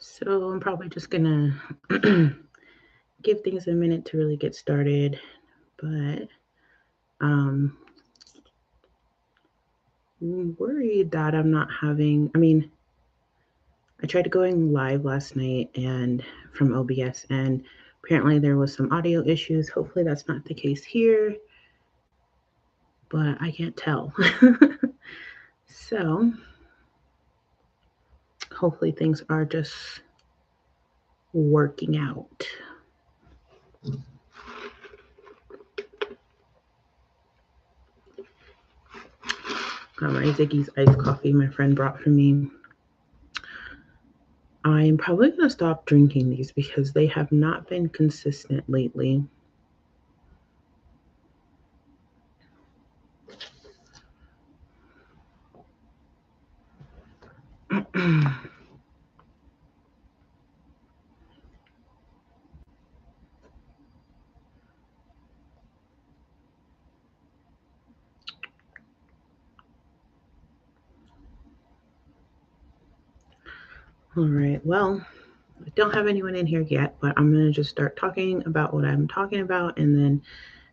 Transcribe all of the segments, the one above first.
So I'm probably just gonna give things a minute to really get started, but I'm worried that I'm not having. I tried going live last night and from OBS, and apparently there was some audio issues. Hopefully that's not the case here, but I can't tell. So hopefully things are just working out. Got my Ziggy's iced coffee my friend brought for me. I'm probably going to stop drinking these because they have not been consistent lately. All right, well, I don't have anyone in here yet, but I'm going to just start talking about what I'm talking about. And then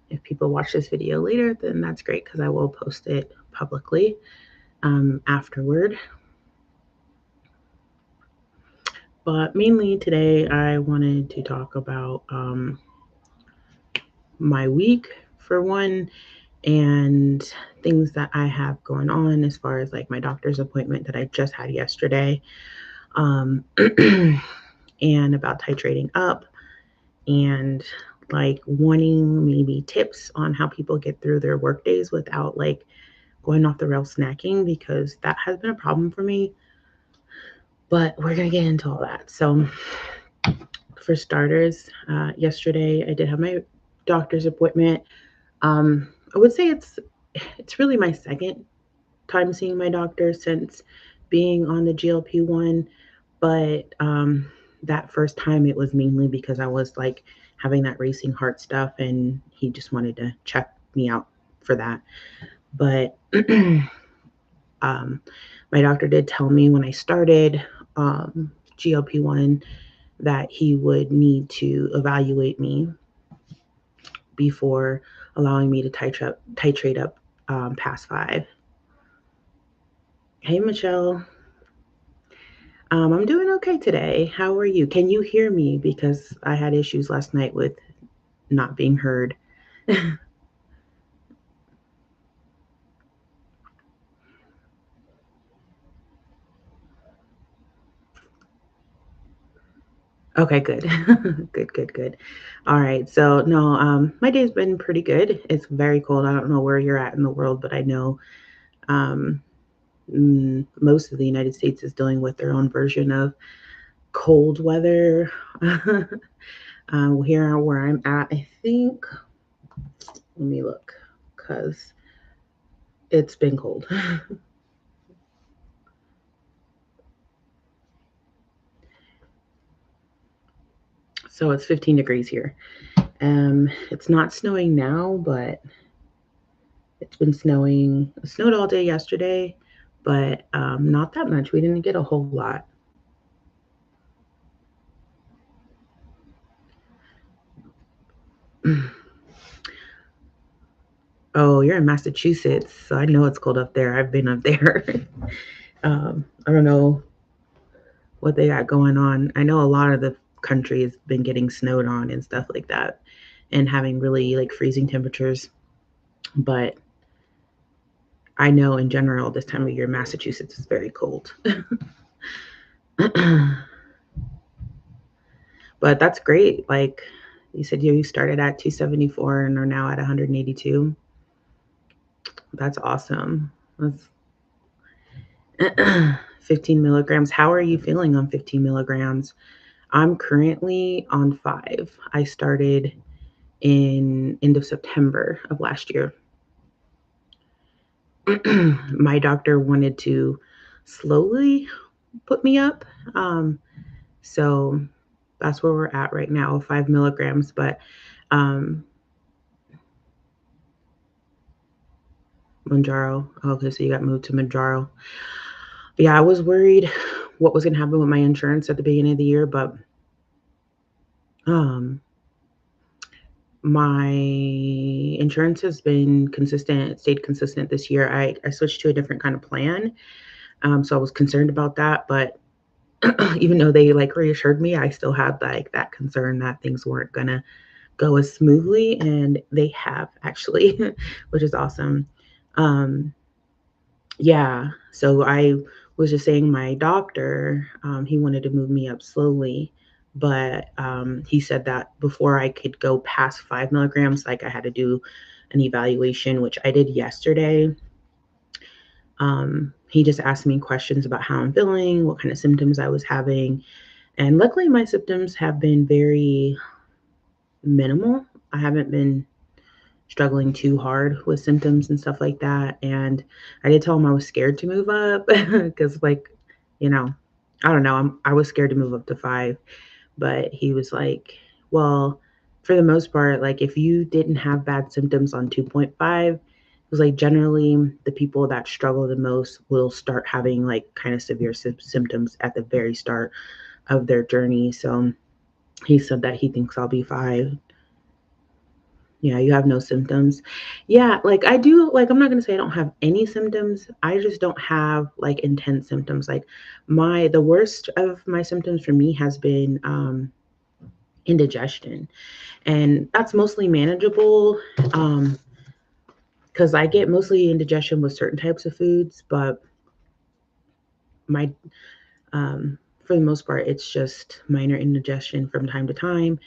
if people watch this video later, then that's great because I will post it publicly afterward. But mainly today, I wanted to talk about my week for one, and things that I have going on as far as like my doctor's appointment that I just had yesterday, and about titrating up, and like wanting maybe tips on how people get through their work days without like going off the rails snacking, because that has been a problem for me. But we're going to get into all that. So for starters, yesterday I did have my doctor's appointment. I would say it's really my second time seeing my doctor since being on the GLP-1, but that first time it was mainly because I was like having that racing heart stuff, and he just wanted to check me out for that. But my doctor did tell me when I started GLP-1 that he would need to evaluate me before allowing me to titrate up past 5. Hey, Michelle. I'm doing okay today. How are you? Can you hear me? Because I had issues last night with not being heard. Okay, good. Good. All right. So, no, my day's been pretty good. It's very cold. I don't know where you're at in the world, but I know um, most of the United States is dealing with their own version of cold weather. Here where I'm at, I think, let me look, because it's been cold. So it's 15 degrees here. It's not snowing now, but it's been snowing. It snowed all day yesterday, but not that much. We didn't get a whole lot. Oh, you're in Massachusetts, so I know it's cold up there. I've been up there. I don't know what they got going on. I know a lot of the country has been getting snowed on and stuff like that, and having really like freezing temperatures. But I know in general this time of year, Massachusetts is very cold. But that's great. Like, You said you started at 274 and are now at 182. That's awesome. That's 15 milligrams. How are you feeling on 15 milligrams? I'm currently on 5. I started in end of September of last year. My doctor wanted to slowly put me up. So that's where we're at right now, 5 milligrams. But um, Manjaro. Okay, so you got moved to Manjaro. Yeah, I was worried what was going to happen with my insurance at the beginning of the year, but um, my insurance has been consistent, stayed consistent this year. I switched to a different kind of plan. So I was concerned about that, but even though they like reassured me, I still had like that concern that things weren't gonna go as smoothly, and they have actually, which is awesome. Um, yeah, so I was just saying my doctor, he wanted to move me up slowly, but he said that before I could go past 5 milligrams, like I had to do an evaluation, which I did yesterday. He just asked me questions about how I'm feeling, what kind of symptoms I was having, and luckily my symptoms have been very minimal. I haven't been struggling too hard with symptoms and stuff like that. And I did tell him I was scared to move up because, like, you know, I don't know. I was scared to move up to 5, but he was like, well, for the most part, like, if you didn't have bad symptoms on 2.5, it was like generally the people that struggle the most will start having like kind of severe symptoms at the very start of their journey. So he said that he thinks I'll be 5. Yeah, you have no symptoms. Yeah, like I do, like I'm not gonna say I don't have any symptoms. I just don't have like intense symptoms. Like the worst of my symptoms for me has been indigestion. And that's mostly manageable. Because I get mostly indigestion with certain types of foods, but my for the most part, it's just minor indigestion from time to time.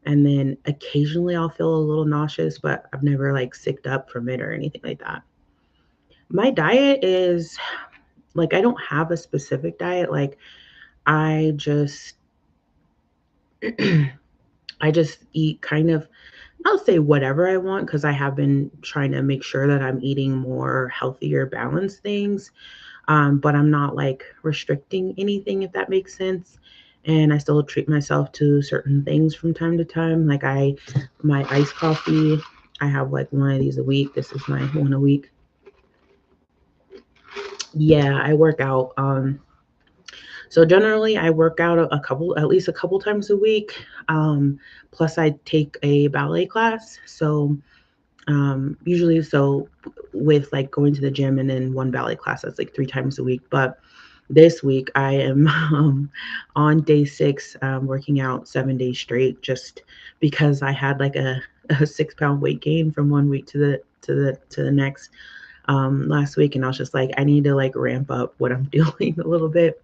And then occasionally I'll feel a little nauseous, but I've never like sicked up from it or anything like that. My diet is like I don't have a specific diet. Like I just I just eat kind of I'll say whatever I want because I have been trying to make sure that I'm eating more healthier, balanced things. But I'm not like restricting anything if that makes sense. And I still treat myself to certain things from time to time. Like my iced coffee, I have like one of these a week. This is my one a week. Yeah, I work out. So generally, I work out at least a couple times a week. Plus, I take a ballet class. So usually, so with like going to the gym and then one ballet class, that's like 3 times a week. But this week, I am on day 6, working out 7 days straight, just because I had like a 6 pound weight gain from one week to the next last week, and I was just like, I need to like ramp up what I'm doing a little bit.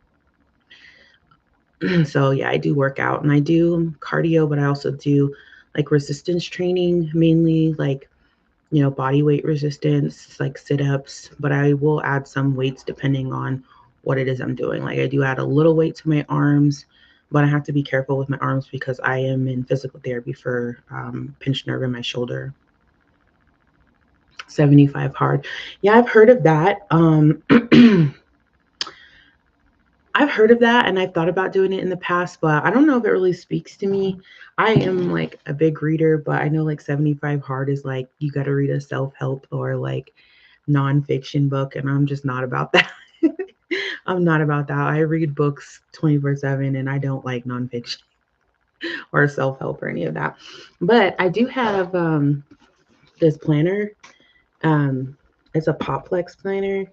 So yeah, I do work out and I do cardio, but I also do like resistance training, mainly like, body weight resistance, like sit-ups, but I will add some weights depending on what it is I'm doing. Like I do add a little weight to my arms, but I have to be careful with my arms because I am in physical therapy for pinched nerve in my shoulder. 75 hard. Yeah, I've heard of that. I've heard of that and I've thought about doing it in the past, but I don't know if it really speaks to me. I am like a big reader, but I know like 75 hard is like you got to read a self-help or like nonfiction book, and I'm just not about that. I'm not about that. I read books 24/7 and I don't like nonfiction or self-help or any of that. But I do have this planner. Um, it's a Poplex planner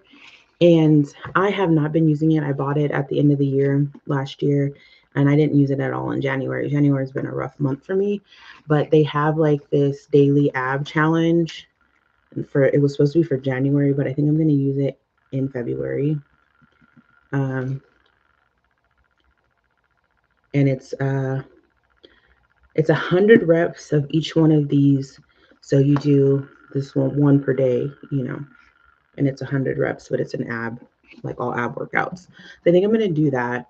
and I have not been using it. I bought it at the end of the year last year, and I didn't use it at all in January. January has been a rough month for me, but they have like this daily ab challenge for it was supposed to be for January, but I think I'm going to use it in February. Um, and it's It's 100 reps of each one of these. So you do this one per day, and it's 100 reps, but it's an ab, like all ab workouts. So I think I'm going to do that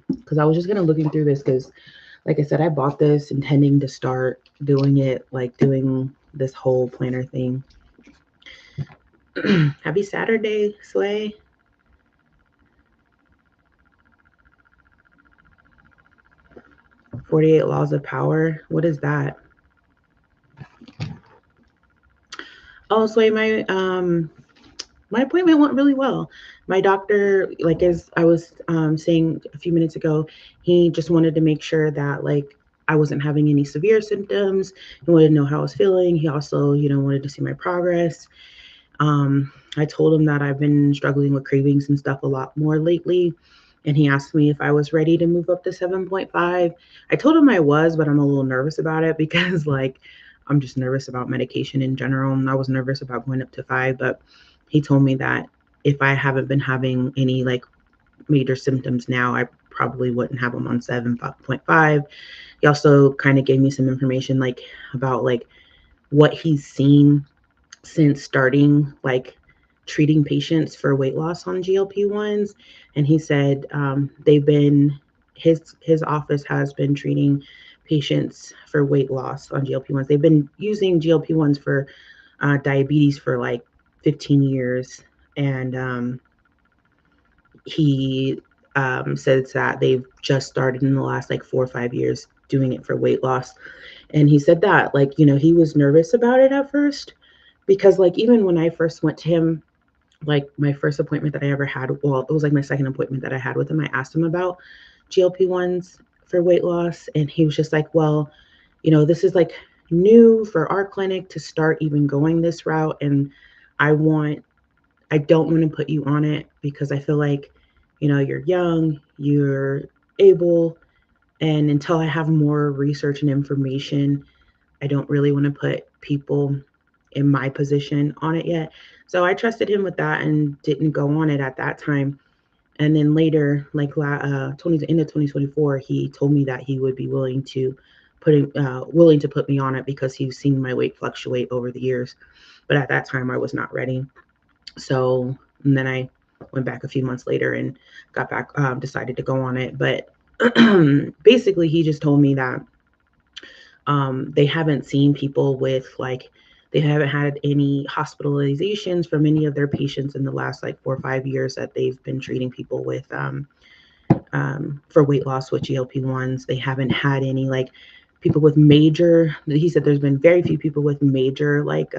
because I was just going to looking through this because, like I said, I bought this intending to start doing it, like doing this whole planner thing. Happy Saturday, Slay. 48 Laws of Power. What is that? Oh, Slay, my appointment went really well. My doctor, like as I was saying a few minutes ago, he just wanted to make sure that like I wasn't having any severe symptoms. He wanted to know how I was feeling. He also, wanted to see my progress. I told him that I've been struggling with cravings and stuff a lot more lately. And he asked me if I was ready to move up to 7.5. I told him I was, but I'm a little nervous about it because, like, I'm just nervous about medication in general. And I was nervous about going up to 5. But he told me that if I haven't been having any, like, major symptoms now, I probably wouldn't have them on 7.5. He also kind of gave me some information, like, about, like, what he's seen since starting like treating patients for weight loss on GLP-1s, and he said they've been his office has been treating patients for weight loss on GLP-1s. They've been using GLP-1s for diabetes for like 15 years, and he says that they've just started in the last like 4 or 5 years doing it for weight loss. And he said that like he was nervous about it at first because like even when I first went to him, like my first appointment that I ever had, well, it was like my second appointment that I had with him, I asked him about GLP-1s for weight loss, and he was just like, well, this is like new for our clinic to start even going this route, and I want I don't want to put you on it because I feel like you're young, you're able, and until I have more research and information, I don't really want to put people in my position on it yet. So I trusted him with that and didn't go on it at that time. And then later, like 20 end of 2024, he told me that he would be willing to put me on it because he's seen my weight fluctuate over the years. But at that time, I was not ready. So and then I went back a few months later and got back, decided to go on it. But basically, he just told me that they haven't seen people with like they haven't had any hospitalizations from any of their patients in the last like 4 or 5 years that they've been treating people with for weight loss with GLP-1s. They haven't had any like people with major. He said there's been very few people with major like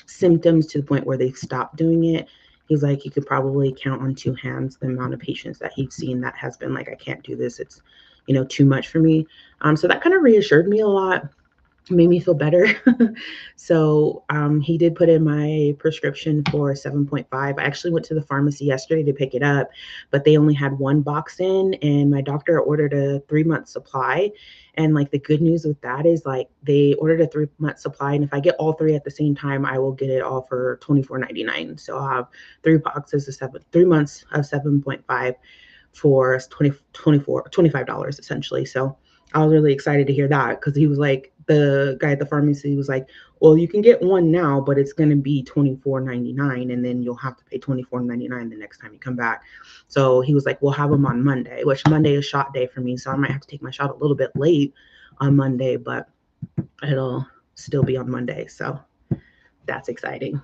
symptoms to the point where they've stopped doing it. He's like, you could probably count on two hands the amount of patients that he's seen that has been like, I can't do this. It's, too much for me. So that kind of reassured me a lot, made me feel better. So he did put in my prescription for 7.5. I actually went to the pharmacy yesterday to pick it up, but they only had one box in, and my doctor ordered a 3 month supply. And like the good news with that is like they ordered a 3 month supply, and if I get all three at the same time, I will get it all for $24.99. So I'll have 3 boxes of 3 months of 7.5 for 25 dollars essentially. So I was really excited to hear that because he was like, the guy at the pharmacy was like, well, you can get one now, but it's going to be $24.99, and then you'll have to pay $24.99 the next time you come back. So he was like, we'll have them on Monday, which Monday is shot day for me. So I might have to take my shot a little bit late on Monday, but it'll still be on Monday. So that's exciting.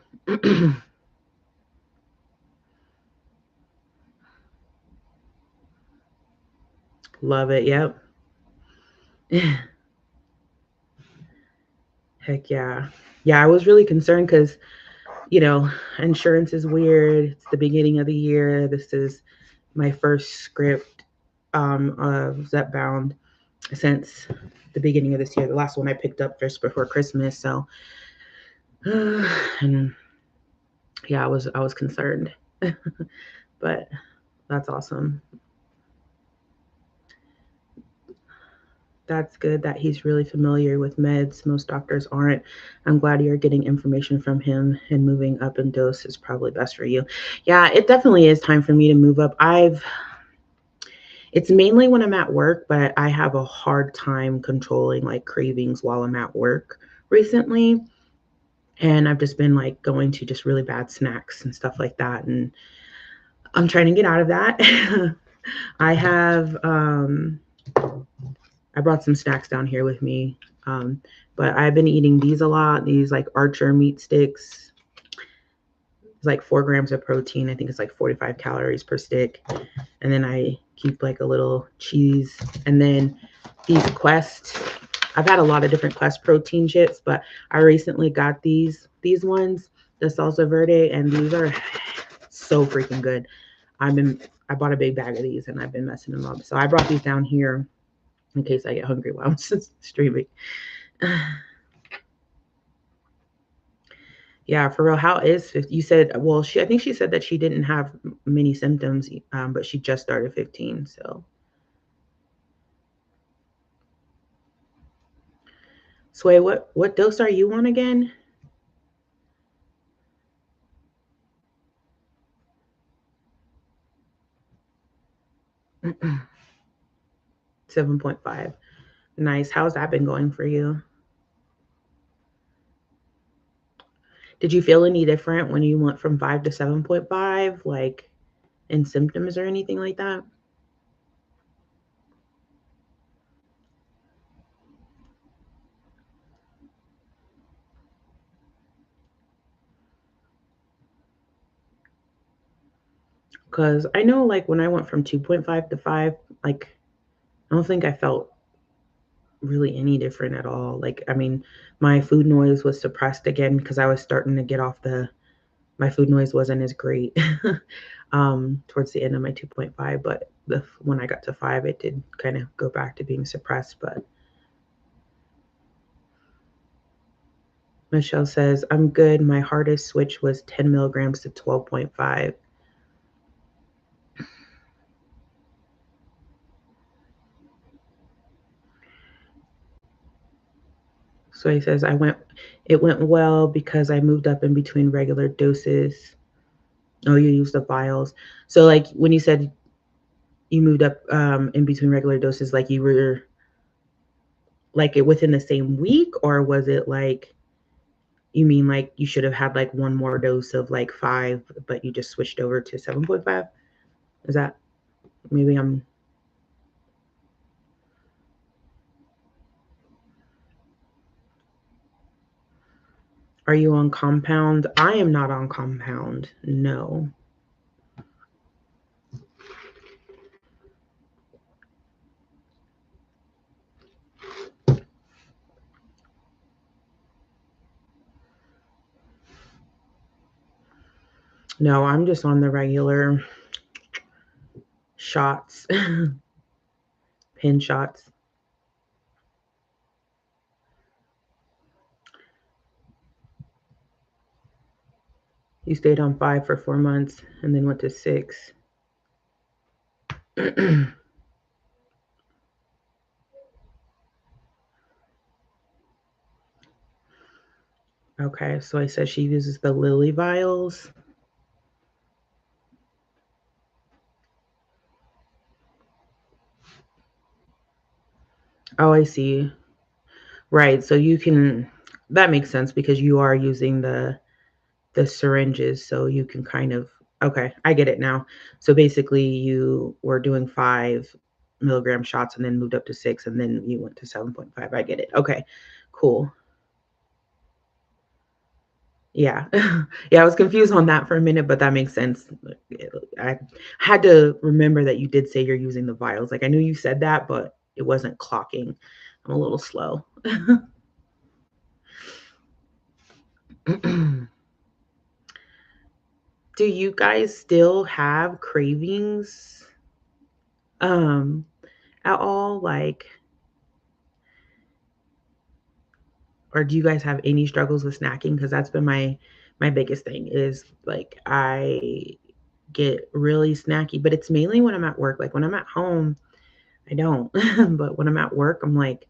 Love it. Yep. Heck yeah. Yeah, I was really concerned because, you know, insurance is weird. It's the beginning of the year. This is my first script of Zepbound since the beginning of this year. The last one I picked up just before Christmas. So, and yeah, I was concerned, but that's awesome. That's good that he's really familiar with meds. Most doctors aren't. I'm glad you're getting information from him, and moving up in dose is probably best for you. Yeah, it definitely is time for me to move up. It's mainly when I'm at work, but I have a hard time controlling like cravings while I'm at work recently. And I've just been like going to just really bad snacks and stuff like that. And I'm trying to get out of that. I have I brought some snacks down here with me. But I've been eating these a lot, these like Archer meat sticks. It's like 4 grams of protein. I think it's like 45 calories per stick. And then I keep like a little cheese. And then these Quest, I've had a lot of different Quest protein chips, but I recently got these ones, the Salsa Verde, and these are so freaking good. I bought a big bag of these and I've been messing them up. So I brought these down here in case I get hungry while I'm streaming. Yeah, for real. How is 50? You said, well, I think she said that she didn't have many symptoms, but she just started 15. So, Sway, what dose are you on again? 7.5. Nice. How's that been going for you? Did you feel any different when you went from 5 to 7.5, like in symptoms or anything like that? Because I know, like, when I went from 2.5 to 5, like, I don't think I felt really any different at all. Like, I mean, my food noise was suppressed again because I was starting to get off my food noise wasn't as great towards the end of my 2.5, but when I got to 5, it did kind of go back to being suppressed. But Michelle says, I'm good. My hardest switch was 10 milligrams to 12.5. So he says, it went well because I moved up in between regular doses. Oh, you used the vials. So like when you said you moved up in between regular doses, like you were like it within the same week, or was it like, you mean like you should have had like one more dose of like 5, but you just switched over to 7.5? Is that maybe are you on compound? I am not on compound. No. No, I'm just on the regular shots, pin shots. You stayed on 5 for 4 months and then went to 6. Okay, so I said she uses the Lily vials. Oh, I see. Right. So you can, that makes sense because you are using the syringes, so you can kind of, okay, I get it now. So basically you were doing 5 milligram shots and then moved up to 6 and then you went to 7.5. I get it. Okay. Cool. Yeah. Yeah, I was confused on that for a minute, but that makes sense. I had to remember that you did say you're using the vials. Like I knew you said that, but it wasn't clocking. I'm a little slow. Do you guys still have cravings um at all? Like, or do you guys have any struggles with snacking? Because that's been my biggest thing is like I get really snacky, but it's mainly when I'm at work. Like when I'm at home, I don't. But when I'm at work, I'm like,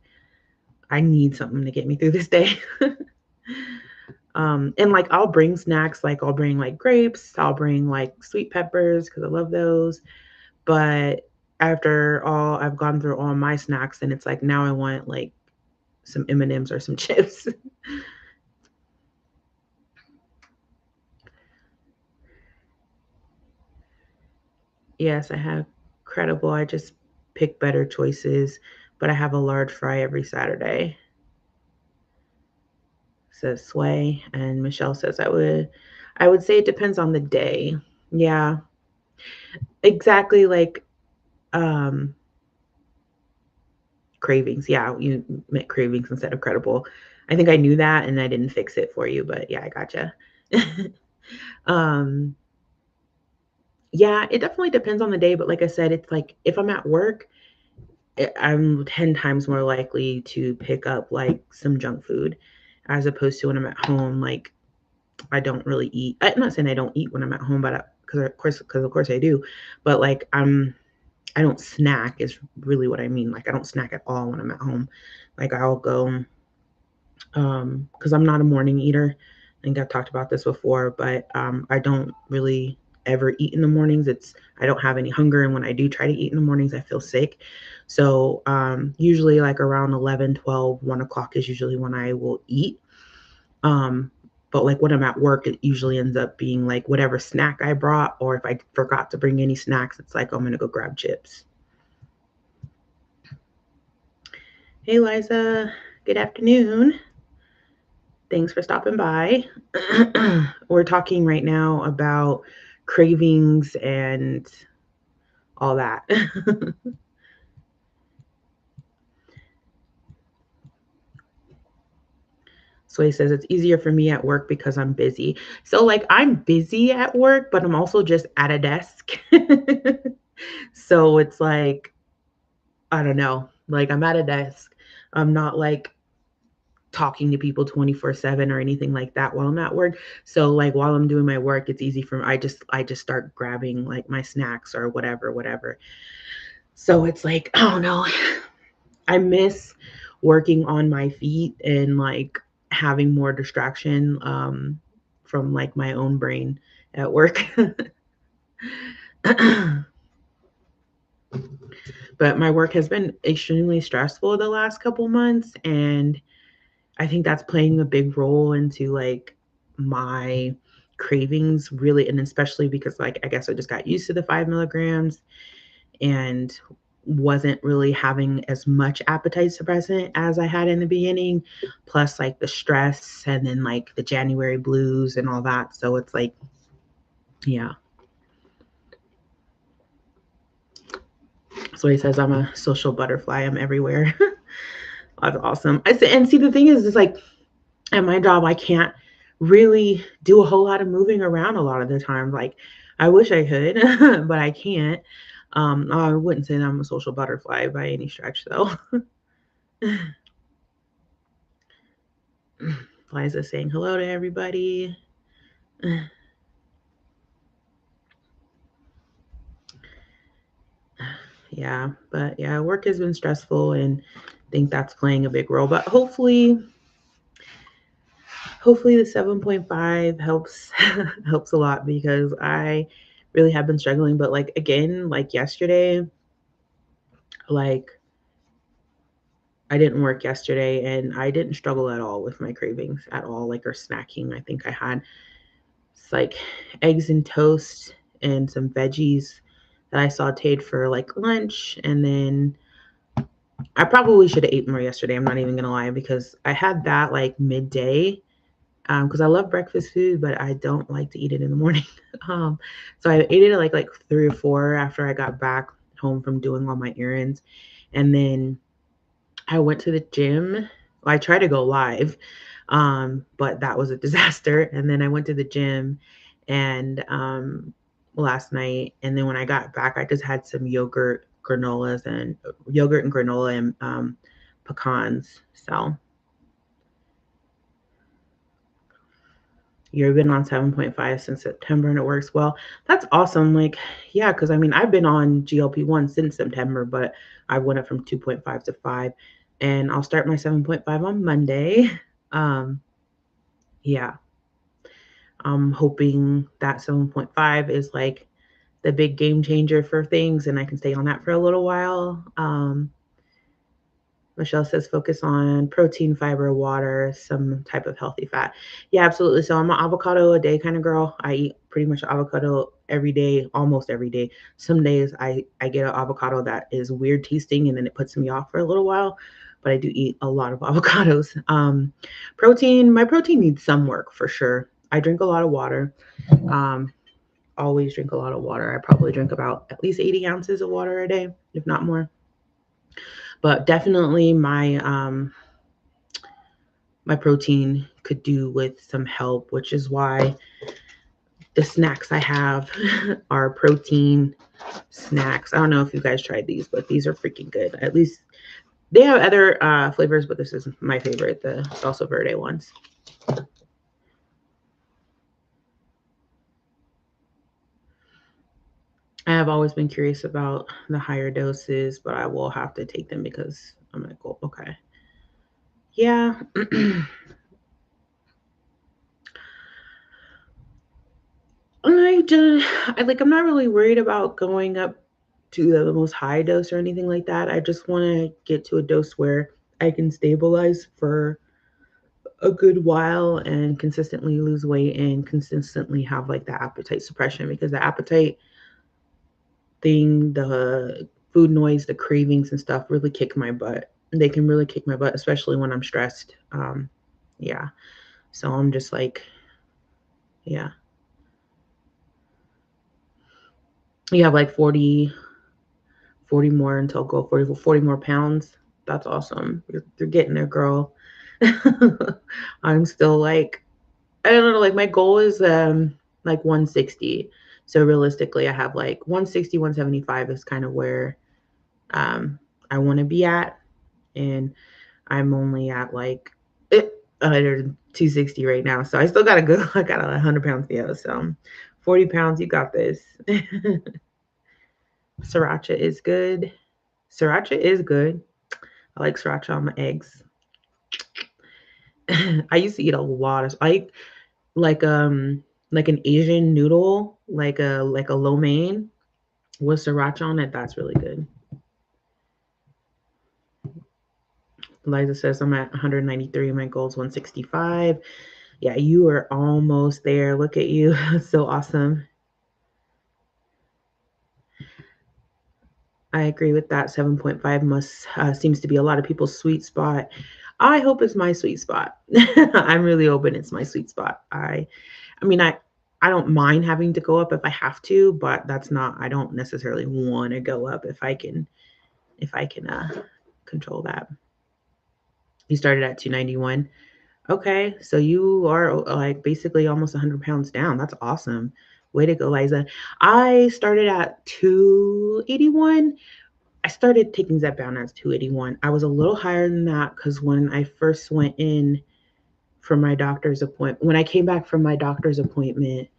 I need something to get me through this day. And like I'll bring snacks, like I'll bring like grapes, I'll bring like sweet peppers because I love those. But after all I've gone through all my snacks, and it's like now I want like some M&Ms or some chips. Yes, I have credible. I just pick better choices, but I have a large fry every Saturday. Says Sway, and Michelle says I would say it depends on the day. Yeah, exactly like um cravings. Yeah, you meant cravings instead of credible. I think I knew that and I didn't fix it for you, but yeah, I gotcha. um yeah, it definitely depends on the day, but like I said, it's like if I'm at work, I'm 10 times more likely to pick up like some junk food as opposed to when I'm at home. Like I don't really eat. I'm not saying I don't eat when I'm at home, but because of course I do. But like I don't snack is really what I mean. Like I don't snack at all when I'm at home. Like I'll go because I'm not a morning eater. I think I've talked about this before, but I don't really ever eat in the mornings. I don't have any hunger, and when I do try to eat in the mornings, I feel sick. So usually like around 11, 12, 1 o'clock is usually when I will eat. Um, but like when I'm at work, it usually ends up being like whatever snack I brought, or if I forgot to bring any snacks, it's like I'm gonna go grab chips. Hey Liza, good afternoon. Thanks for stopping by. We're talking right now about cravings and all that. So he says it's easier for me at work because I'm busy. So like I'm busy at work, but I'm also just at a desk. So it's like I don't know. Like I'm at a desk. I'm not like talking to people 24/7 or anything like that while I'm at work. So like while I'm doing my work, it's easy for me. I just start grabbing like my snacks or whatever. So it's like, oh no, I miss working on my feet and like having more distraction from like my own brain at work. But my work has been extremely stressful the last couple months, and I think that's playing a big role into like my cravings really, and especially because like I guess I just got used to the 5 milligrams and wasn't really having as much appetite suppressant as I had in the beginning, plus like the stress and then like the January blues and all that. So it's like, yeah. So he says I'm a social butterfly. I'm everywhere. That's awesome. I say, and see, the thing is like at my job, I can't really do a whole lot of moving around a lot of the time. Like I wish I could, but I can't. I wouldn't say that I'm a social butterfly by any stretch, though. Liza saying hello to everybody. Yeah, but yeah, work has been stressful and I think that's playing a big role. But hopefully the 7.5 helps helps a lot because I really have been struggling. But like again, like yesterday, like I didn't work yesterday and I didn't struggle at all with my cravings at all, like or snacking. I think I had it's like eggs and toast and some veggies that I sauteed for like lunch. And then I probably should have ate more yesterday. I'm not even gonna lie because I had that like midday. Because I love breakfast food, but I don't like to eat it in the morning. um, so I ate it at like 3 or 4 after I got back home from doing all my errands, and then I went to the gym. Well, I tried to go live, but that was a disaster. And then I went to the gym and last night, and then when I got back, I just had some yogurt and granola and pecans. So you've been on 7.5 since September and it works well. That's awesome. Like, yeah, because I mean, I've been on GLP-1 since September, but I went up from 2.5 to 5, and I'll start my 7.5 on Monday. Um, yeah, I'm hoping that 7.5 is like the big game changer for things, and I can stay on that for a little while. Michelle says focus on protein, fiber, water, some type of healthy fat. Yeah, absolutely. So I'm an avocado a day kind of girl. I eat pretty much avocado every day, almost every day. Some days I get an avocado that is weird tasting and then it puts me off for a little while, but I do eat a lot of avocados. Protein, my protein needs some work for sure. I drink a lot of water. Um, Always drink a lot of water. I probably drink about at least 80 ounces of water a day, if not more. But definitely my protein could do with some help, which is why the snacks I have are protein snacks. I don't know if you guys tried these, but these are freaking good. At least they have other flavors, but this is my favorite, the salsa verde ones. I have always been curious about the higher doses, but I will have to take them because I'm like, oh, okay. Yeah. I'm not really worried about going up to the most high dose or anything like that. I just want to get to a dose where I can stabilize for a good while and consistently lose weight and consistently have like the appetite suppression, because the appetite thing, the food noise, the cravings and stuff really kick my butt. They can really kick my butt, especially when I'm stressed. Yeah. So I'm just like, yeah. You have like 40 more until go 40 more pounds. That's awesome. You're getting there, girl. I'm still like, I don't know, like my goal is like 160. So realistically, I have like 160, 175 is kind of where um I want to be at, and I'm only at like 260 right now. So I still gotta go. I got 100 pounds to go. So 40 pounds, you got this. Sriracha is good. Sriracha is good. I like sriracha on my eggs. I used to eat a lot of like like an Asian noodle, like a lo mein with sriracha on it. That's really good. Liza says I'm at 193. My goal is 165. Yeah, you are almost there. Look at you. So awesome. I agree with that. 7.5 must seems to be a lot of people's sweet spot. I hope it's my sweet spot. I'm really hoping it's my sweet spot. I mean, I don't mind having to go up if I have to, but that's not. I don't necessarily want to go up if I can control that. You started at 291. Okay, so you are like basically almost 100 pounds down. That's awesome. Way to go, Liza. I started at 281. I started taking Zepbound as 281. I was a little higher than that because when I first went in for my doctor's appointment, when I came back from my doctor's appointment,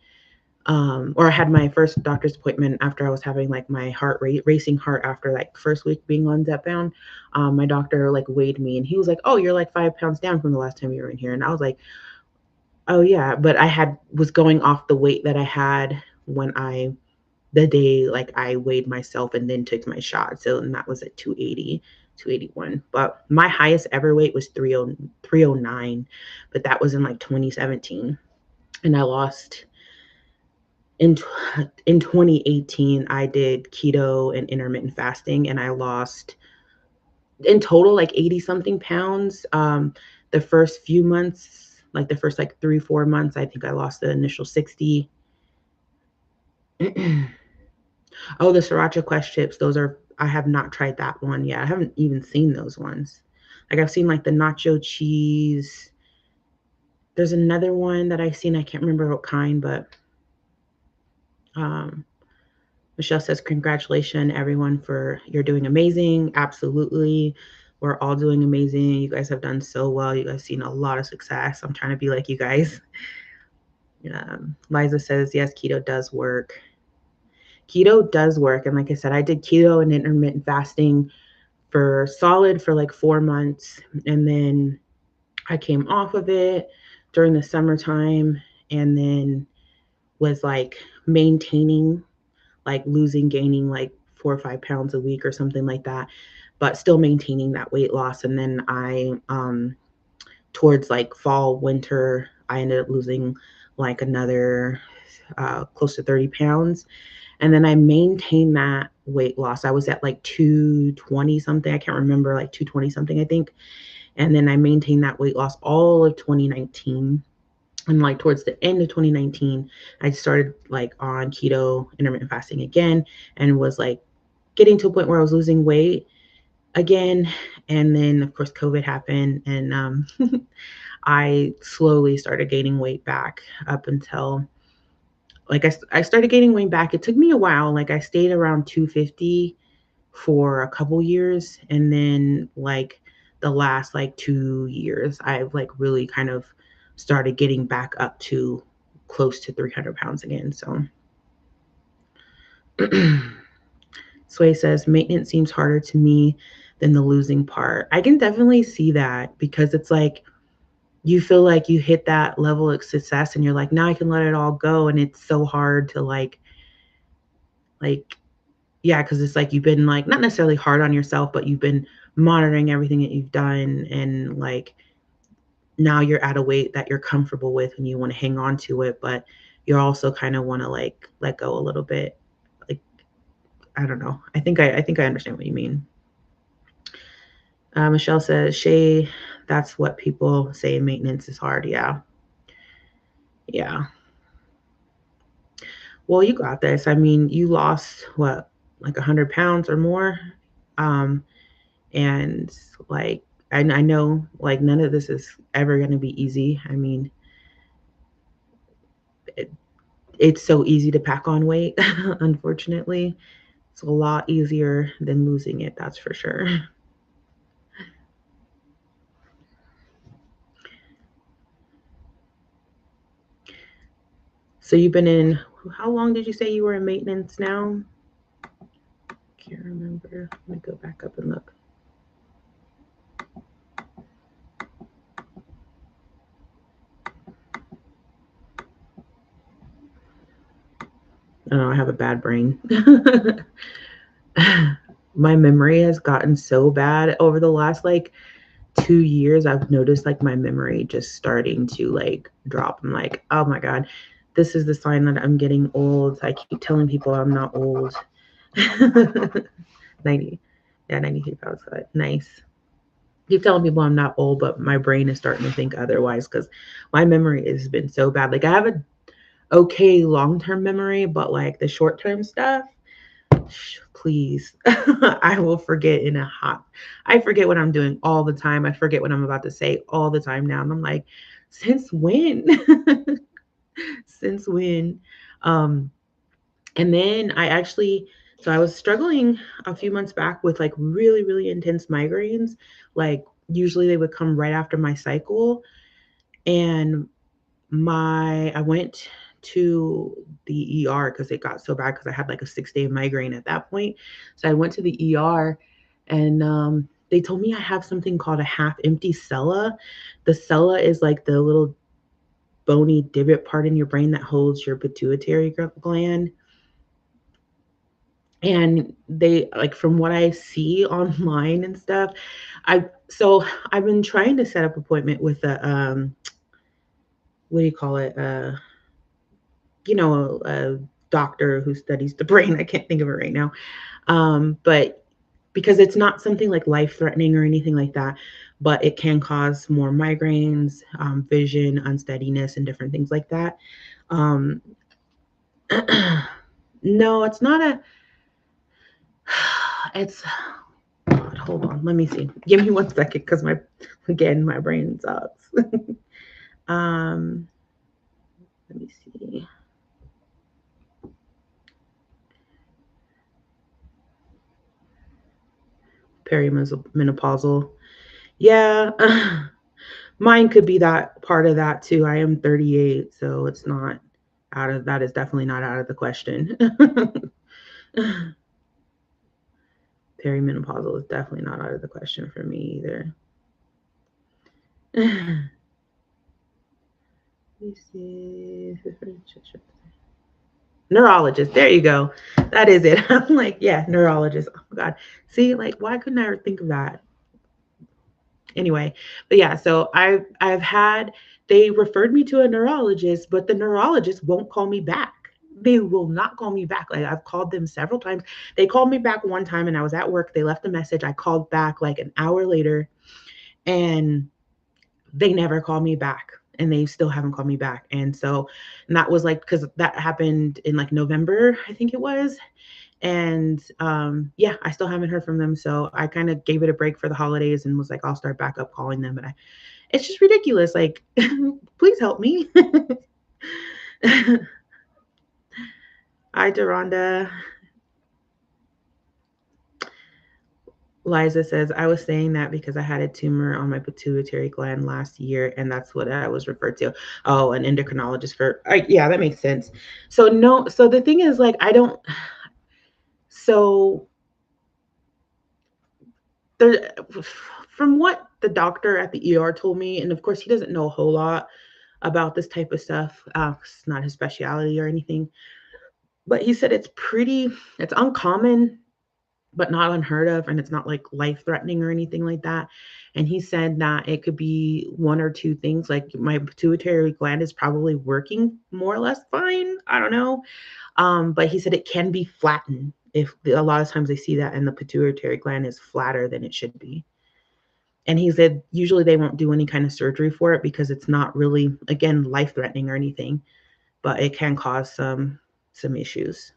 or I had my first doctor's appointment after I was having like my heart rate racing heart after like first week being on Zepbound. My doctor like weighed me and he was like, "Oh, you're like 5 pounds down from the last time you were in here." And I was like, "Oh yeah," but was going off the weight that I had when the day like I weighed myself and then took my shot. So and that was at 280, 281. But my highest ever weight was 309, but that was in like 2017. And I lost in in 2018 I did keto and intermittent fasting and I lost in total like 80 something pounds. The first few months, like the first like 3 4 months, I think I lost the initial 60. Oh, the sriracha quest chips, those are, I have not tried that one yet. I haven't even seen those ones. Like I've seen like the nacho cheese. There's another one that I've seen. I can't remember what kind, but um, Michelle says, congratulations, everyone, for you're doing amazing. Absolutely. We're all doing amazing. You guys have done so well. You guys seen a lot of success. I'm trying to be like you guys. Liza says, yes, keto does work. Keto does work. And like I said, I did keto and intermittent fasting for solid for like 4 months. And then I came off of it during the summertime and then was like maintaining like gaining like 4 or 5 pounds a week or something like that, but still maintaining that weight loss. And then towards like fall, winter, I ended up losing like another close to 30 pounds. And then I maintained that weight loss. I was at like 220 something. I can't remember, like 220 something, I think. And then I maintained that weight loss all of 2019. And like towards the end of 2019, I started like on keto, intermittent fasting again, and was like getting to a point where I was losing weight again. And then, of course, COVID happened, and I slowly started gaining weight back up until like I started gaining weight back. It took me a while. Like I stayed around 250 for a couple years, and then like the last like 2 years, I've like really kind of started getting back up to close to 300 pounds again. So Sway says maintenance seems harder to me than the losing part. I can definitely see that, because it's like you feel like you hit that level of success and you're like, now I can let it all go. And it's so hard to like, yeah, because it's like you've been like not necessarily hard on yourself, but you've been monitoring everything that you've done, and like now you're at a weight that you're comfortable with and you want to hang on to it, but you also kind of want to like let go a little bit. Like, I don't know. I think I understand what you mean. Michelle says, Shay, that's what people say maintenance is hard. Yeah. Yeah. Well, you got this. I mean, you lost what, like 100 pounds or more. Um, and like, I know like none of this is ever going to be easy. I mean, it's so easy to pack on weight, unfortunately. It's a lot easier than losing it, that's for sure. So you've been in, how long did you say you were in maintenance now? Can't remember. Let me go back up and look. Oh, I have a bad brain. My memory has gotten so bad over the last like 2 years. I've noticed like my memory just starting to like drop. I'm like, oh my God, this is the sign that I'm getting old. I keep telling people I'm not old. 90, yeah, 93 pounds. Nice. Keep telling people I'm not old, but my brain is starting to think otherwise, because my memory has been so bad. Like I have a okay long-term memory, but like the short-term stuff, please, I will forget in a hot. I forget what I'm doing all the time. I forget what I'm about to say all the time now. And I'm like, since when? Since when? Um, and then so I was struggling a few months back with like really, really intense migraines. Like usually they would come right after my cycle. And I went to the ER because it got so bad, because I had like a 6-day migraine at that point. So I went to the ER, and they told me I have something called a half empty sella. The sella is like the little bony divot part in your brain that holds your pituitary gland. And they, like, from what I see online and stuff, I've been trying to set up appointment with a what do you call it, a doctor who studies the brain. I can't think of it right now. But because it's not something like life threatening or anything like that, but it can cause more migraines, vision, unsteadiness, and different things like that. Um, no, it's not it's, God, hold on. Let me see. Give me 1 second, because my brain sucks. um, let me see. Perimenopausal. Yeah. Mine could be that part of that too. I am 38, so it's not that is definitely not out of the question. Perimenopausal is definitely not out of the question for me either. Let me see. Neurologist. There you go. That is it. I'm like, yeah, neurologist. Oh my God. See, like, why couldn't I ever think of that? Anyway, but yeah, so I've had they referred me to a neurologist, but the neurologist won't call me back. They will not call me back. Like I've called them several times. They called me back one time and I was at work. They left a message. I called back like an hour later and they never called me back. And they still haven't called me back. And that was like because that happened in like November, I think it was. And yeah, I still haven't heard from them. So I kind of gave it a break for the holidays and was like, I'll start back up calling them. But it's just ridiculous. Like, please help me. Hi, Deronda. Liza says, I was saying that because I had a tumor on my pituitary gland last year, and that's what I was referred to. Oh, an endocrinologist for, yeah, that makes sense. So, no, so the thing is, like, I don't, so there, from what the doctor at the ER told me, and of course, he doesn't know a whole lot about this type of stuff. It's not his specialty or anything, but he said it's uncommon but not unheard of, and it's not like life threatening or anything like that. And he said that it could be one or two things, like my pituitary gland is probably working more or less fine. I don't know. But he said it can be flattened if a lot of times they see that and the pituitary gland is flatter than it should be. And he said usually they won't do any kind of surgery for it because it's not really, again, life threatening or anything, but it can cause some issues.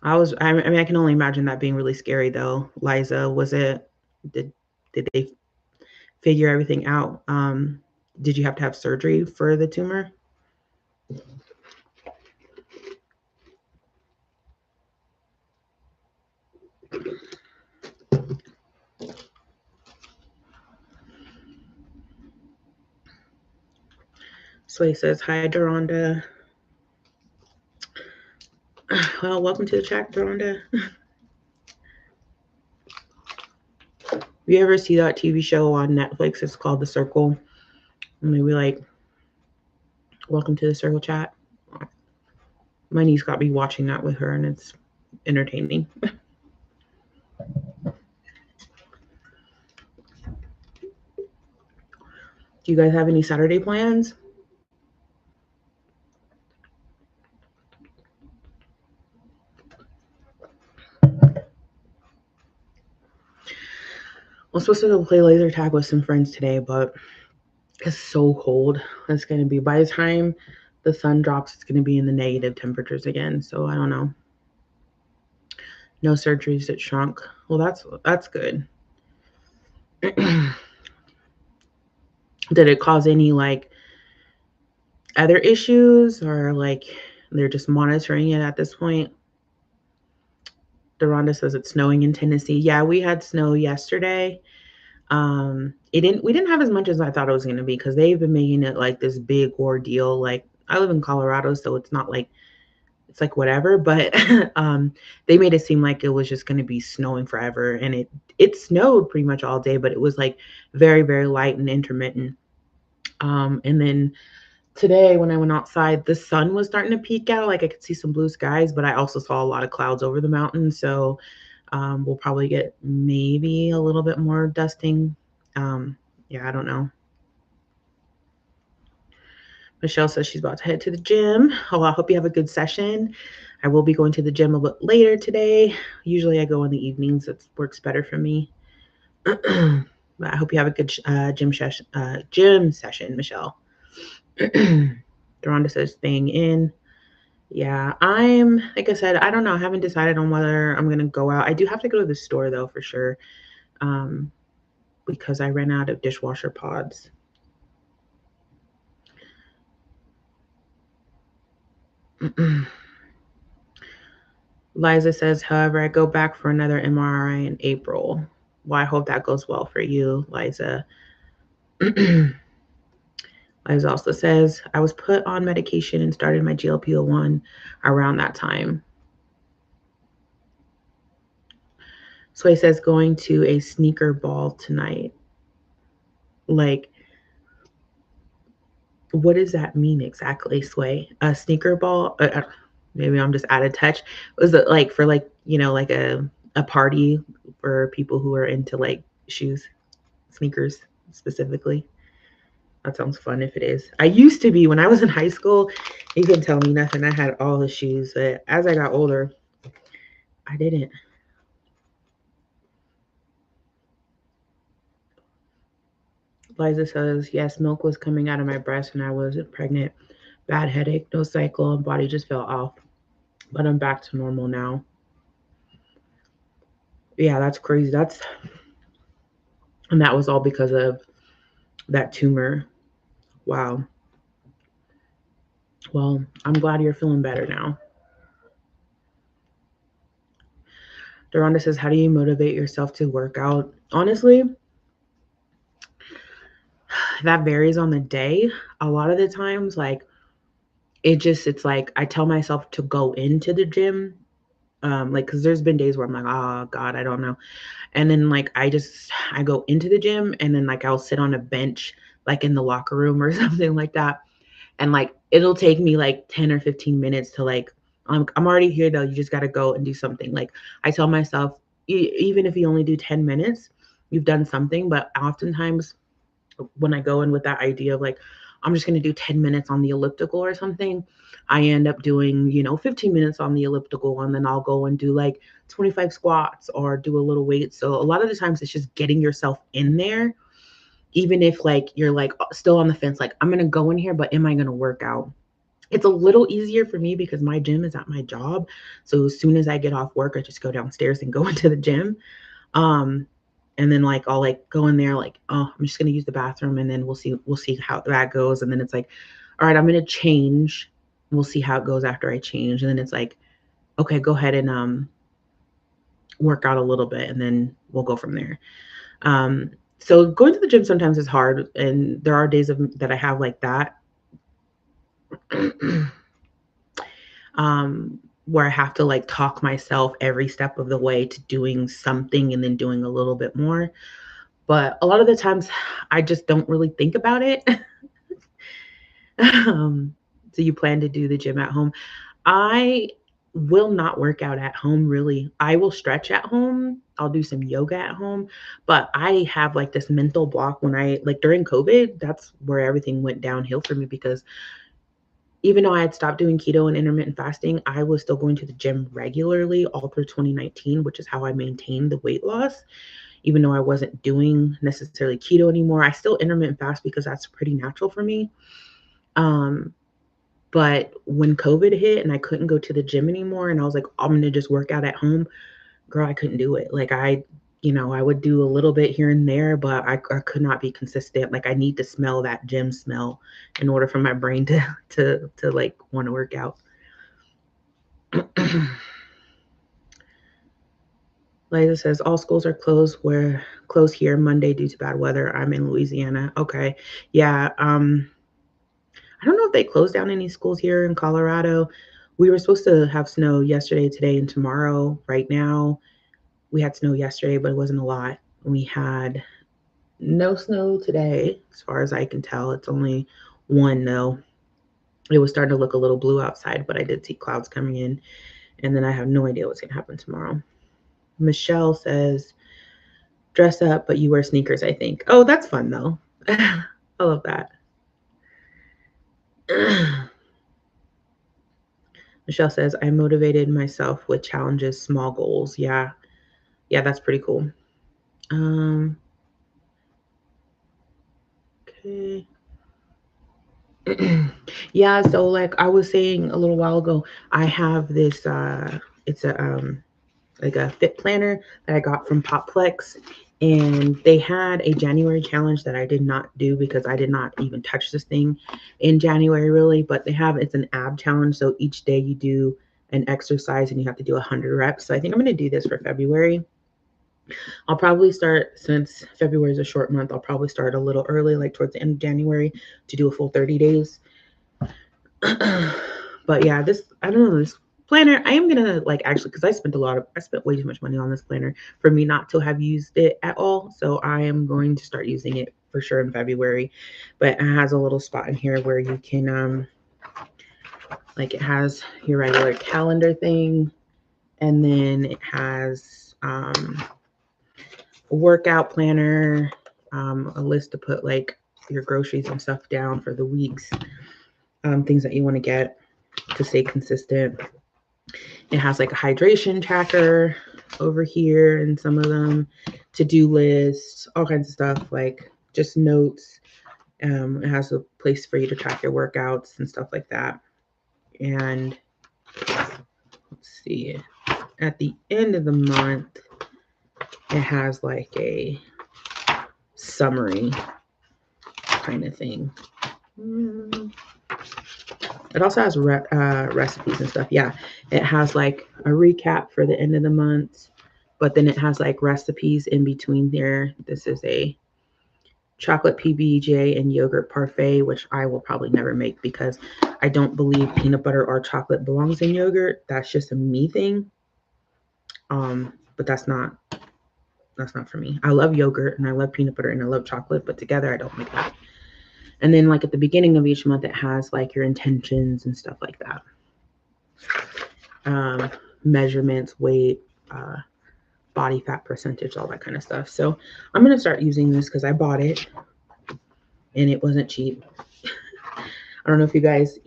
I mean, I can only imagine that being really scary though. Liza, did, did they figure everything out? Did you have to have surgery for the tumor? Sway says, hi, Doronda. Well, welcome to the chat, Doronda. You ever see that TV show on Netflix? It's called The Circle. And maybe like, welcome to the Circle chat. My niece got me watching that with her, and it's entertaining. Do you guys have any Saturday plans? I'm supposed to go play laser tag with some friends today, but it's so cold. It's going to be, by the time the sun drops, it's going to be in the negative temperatures again. So I don't know. No surgeries that shrunk. Well, that's good. Did it cause any like other issues, or like they're just monitoring it at this point? Deronda says it's snowing in Tennessee. Yeah, we had snow yesterday. We didn't have as much as I thought it was going to be because they've been making it like this big ordeal. Like I live in Colorado, so it's not like it's like whatever, but they made it seem like it was just going to be snowing forever, and it snowed pretty much all day, but it was like very, very light and intermittent. And then today when I went outside, the sun was starting to peek out, like I could see some blue skies, but I also saw a lot of clouds over the mountain. So we'll probably get maybe a little bit more dusting. Yeah, I don't know. Michelle says she's about to head to the gym. Oh, I hope you have a good session. I will be going to the gym a bit later today. Usually I go in the evenings. It works better for me. But I hope you have a good gym session, Michelle. Deronda says staying in. Yeah, like I said, I don't know. I haven't decided on whether I'm going to go out. I do have to go to the store though, for sure. Because I ran out of dishwasher pods. Liza says, however, I go back for another MRI in April. Well, I hope that goes well for you, Liza. Liza also says, I was put on medication and started my GLP-1 around that time. Sway says, going to a sneaker ball tonight. Like, What does that mean exactly, Sway? A sneaker ball? Maybe I'm just out of touch. Was it like for like, like a party for people who are into like shoes, sneakers specifically? That sounds fun if it is. I used to be when I was in high school. You couldn't tell me nothing. I had all the shoes, but as I got older, I didn't. Liza says, yes, milk was coming out of my breast when I was pregnant. Bad headache, no cycle, and body just fell off. But I'm back to normal now. Yeah, that's crazy. And that was all because of that tumor. Wow. Well, I'm glad you're feeling better now. Deronda says, how do you motivate yourself to work out? Honestly, that varies on the day. A lot of the times, like, it's like I tell myself to go into the gym. Like, cause there's been days where I'm like, oh God, I don't know. And then like I go into the gym and then like I'll sit on a bench like in the locker room or something like that. And like it'll take me like 10 or 15 minutes to like I'm already here though. You just got to go and do something. Like I tell myself, even if you only do 10 minutes, you've done something. But oftentimes when I go in with that idea of like, I'm just going to do 10 minutes on the elliptical or something, I end up doing, 15 minutes on the elliptical and then I'll go and do like 25 squats or do a little weight. So a lot of the times it's just getting yourself in there, even if like you're like still on the fence, like I'm going to go in here, but am I going to work out? It's a little easier for me because my gym is at my job. So as soon as I get off work, I just go downstairs and go into the gym. Um, and then like I'll like go in there like, oh, I'm just gonna use the bathroom and then we'll see how that goes. And then it's like, all right, I'm gonna change. We'll see how it goes after I change. And then it's like, okay, go ahead and work out a little bit and then we'll go from there. So going to the gym sometimes is hard and there are days that I have like that. Where I have to like talk myself every step of the way to doing something and then doing a little bit more. But a lot of the times I just don't really think about it. um, so you plan to do the gym at home. I will not work out at home really. I will stretch at home. I'll do some yoga at home, but I have like this mental block when I like during COVID, that's where everything went downhill for me because even though I had stopped doing keto and intermittent fasting, I was still going to the gym regularly all through 2019, which is how I maintained the weight loss. Even though I wasn't doing necessarily keto anymore, I still intermittent fast because that's pretty natural for me. Um, but when COVID hit and I couldn't go to the gym anymore, and I was like, I'm gonna just work out at home, girl, I couldn't do it. Like I would do a little bit here and there, but I could not be consistent. Like I need to smell that gym smell in order for my brain to like want to work out. Liza says all schools are closed. We're closed here Monday due to bad weather. I'm in Louisiana. Okay. Yeah. I don't know if they closed down any schools here in Colorado. We were supposed to have snow yesterday, today, and tomorrow. Right now, we had snow yesterday, but it wasn't a lot. We had no snow today, as far as I can tell. It's only one though. It was starting to look a little blue outside, but I did see clouds coming in. And then I have no idea what's going to happen tomorrow. Michelle says, dress up, but you wear sneakers, I think. Oh, that's fun though. I love that. Michelle says, I motivated myself with challenges, small goals. Yeah. Yeah, that's pretty cool. Okay. Yeah, so like I was saying a little while ago, I have this it's a like a fit planner that I got from Popplex, and they had a January challenge that I did not do because I did not even touch this thing in January really, but it's an ab challenge, so each day you do an exercise and you have to do 100 reps. So I think I'm going to do this for February. I'll probably start, since February is a short month, I'll probably start a little early, like towards the end of January, to do a full 30 days. But yeah, I don't know, this planner, I am gonna like actually, because I spent way too much money on this planner for me not to have used it at all. So I am going to start using it. for sure in February. But it has a little spot in here where you can like it has your regular calendar thing, and then it has a workout planner, a list to put like your groceries and stuff down for the weeks, things that you want to get to stay consistent. It has like a hydration tracker over here and some of them, to-do lists, all kinds of stuff, like just notes. It has a place for you to track your workouts and stuff like that. And let's see, at the end of the month, it has like a summary kind of thing. It also has recipes and stuff. Yeah, it has like a recap for the end of the month, but then it has like recipes in between there. This is a chocolate PBJ and yogurt parfait, which I will probably never make because I don't believe peanut butter or chocolate belongs in yogurt. That's just a me thing. But that's not for me. I love yogurt and I love peanut butter and I love chocolate, but together I don't like that. And then like at the beginning of each month, it has like your intentions and stuff like that. Measurements, weight, body fat percentage, all that kind of stuff. So I'm going to start using this because I bought it and it wasn't cheap. I don't know if you guys